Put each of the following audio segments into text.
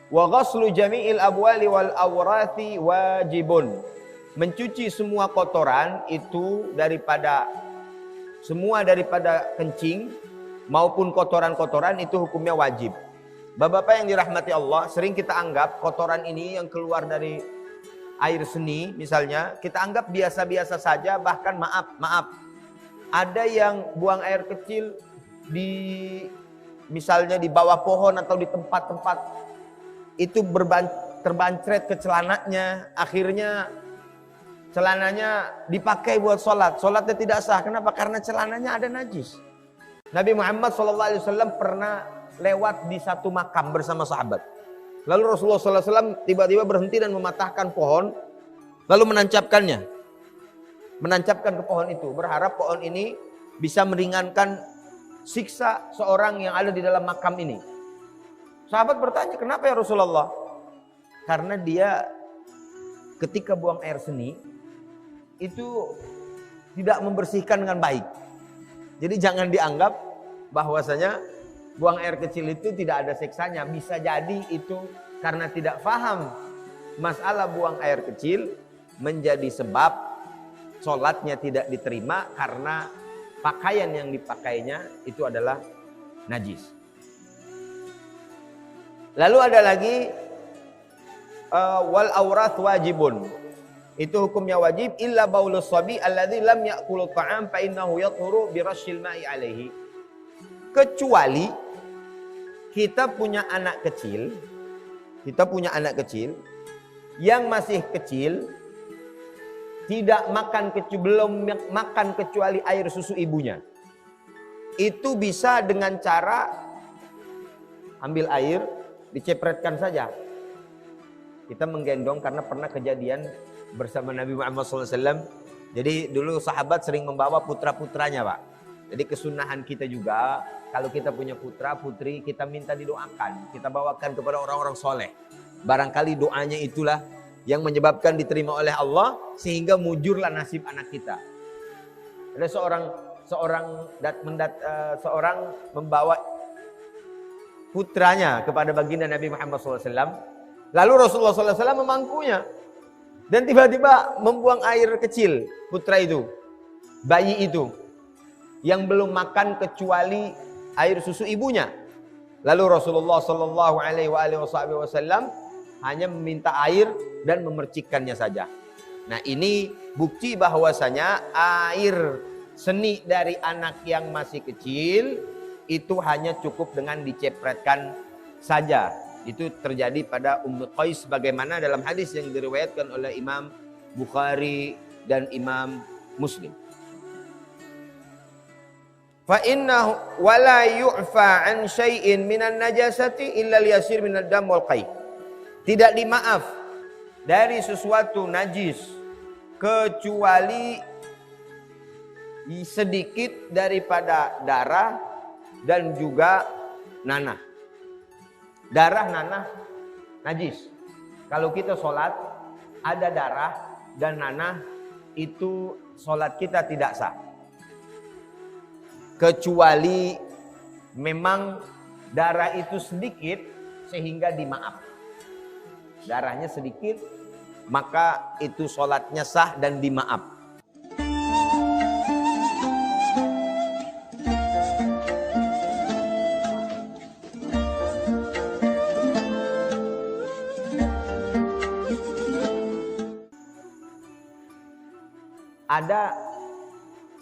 Wa ghaslu jami'il abwali wal awrathi wajibun. Mencuci semua kotoran itu semua daripada kencing maupun kotoran-kotoran itu hukumnya wajib. Bapak-bapak yang dirahmati Allah, sering kita anggap kotoran ini yang keluar dari air seni misalnya, kita anggap biasa-biasa saja, bahkan maaf. Ada yang buang air kecil misalnya di bawah pohon atau di tempat-tempat itu terbancret ke celananya, akhirnya celananya dipakai buat sholat. Sholatnya tidak sah. Kenapa? Karena celananya ada najis. Nabi Muhammad SAW pernah lewat di satu makam bersama sahabat. Lalu Rasulullah SAW tiba-tiba berhenti dan mematahkan pohon, lalu menancapkan ke pohon itu, berharap pohon ini bisa meringankan siksa seorang yang ada di dalam makam ini. Sahabat bertanya, kenapa ya Rasulullah? Karena dia ketika buang air seni itu tidak membersihkan dengan baik. Jadi jangan dianggap bahwasanya buang air kecil itu tidak ada siksanya. Bisa jadi itu karena tidak paham masalah buang air kecil menjadi sebab sholatnya tidak diterima karena pakaian yang dipakainya itu adalah najis. Lalu ada lagi wal aurat wajibun. Itu hukumnya wajib illa baulus sabi alladzi lam ya'kulu ta'am fa innahu yathuru bi rasyil ma'i alaihi. Kecuali kita punya anak kecil yang masih kecil tidak belum makan kecuali air susu ibunya. Itu bisa dengan cara ambil air dicepretkan saja. Kita menggendong karena pernah kejadian bersama Nabi Muhammad SAW. Jadi dulu sahabat sering membawa putra-putranya, Pak. Jadi kesunahan kita juga, kalau kita punya putra putri, kita minta didoakan. Kita bawakan kepada orang-orang soleh. Barangkali doanya itulah yang menyebabkan diterima oleh Allah, sehingga mujurlah nasib anak kita. Ada seorang membawa putranya kepada baginda Nabi Muhammad SAW. Lalu Rasulullah SAW memangkunya. Dan tiba-tiba membuang air kecil putra itu. Bayi itu. Yang belum makan kecuali air susu ibunya. Lalu Rasulullah SAW hanya meminta air dan memercikkannya saja. Nah, ini bukti bahwasanya air seni dari anak yang masih kecil itu hanya cukup dengan dicepretkan saja. Itu terjadi pada Ummu Qais bagaimana dalam hadis yang diriwayatkan oleh Imam Bukhari dan Imam Muslim. Fa innahu wala yu'fa an syai'in minan najasati illa al-yasir minad dam wal qai. Tidak dimaaf dari sesuatu najis kecuali sedikit daripada darah dan juga nanah. Darah, nanah, najis. Kalau kita sholat ada darah dan nanah, itu sholat kita tidak sah. Kecuali memang darah itu sedikit sehingga dimaaf. Darahnya sedikit, maka itu sholatnya sah dan dimaaf. Ada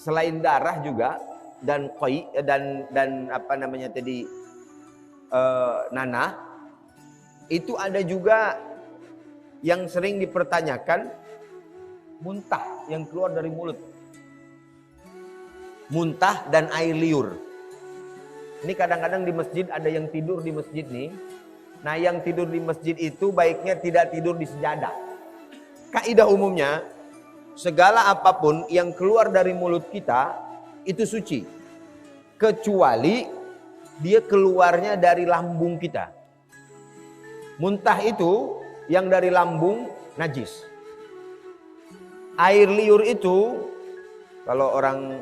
selain darah juga dan qai dan apa namanya tadi nanah, itu ada juga yang sering dipertanyakan muntah yang keluar dari mulut. Muntah dan air liur. Ini kadang-kadang di masjid ada yang tidur di masjid nih. Nah, yang tidur di masjid itu baiknya tidak tidur di sejadah. Kaidah umumnya segala apapun yang keluar dari mulut kita itu suci. Kecuali dia keluarnya dari lambung kita. Muntah itu yang dari lambung najis. Air liur itu kalau orang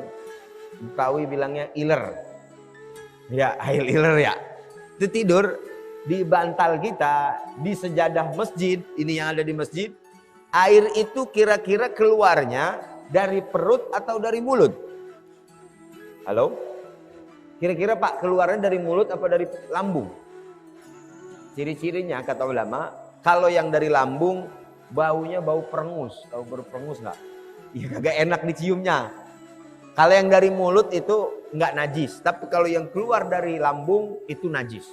Betawi bilangnya iler. Ya, air iler ya. Itu tidur di bantal kita, di sejadah masjid, ini yang ada di masjid, air itu kira-kira keluarnya dari perut atau dari mulut? Halo? Kira-kira Pak, keluarnya dari mulut apa dari lambung? Ciri-cirinya kata ulama, kalau yang dari lambung baunya bau perengus. Tahu bau perengus nggak? Ya kagak enak diciumnya. Kalau yang dari mulut itu nggak najis, tapi kalau yang keluar dari lambung itu najis.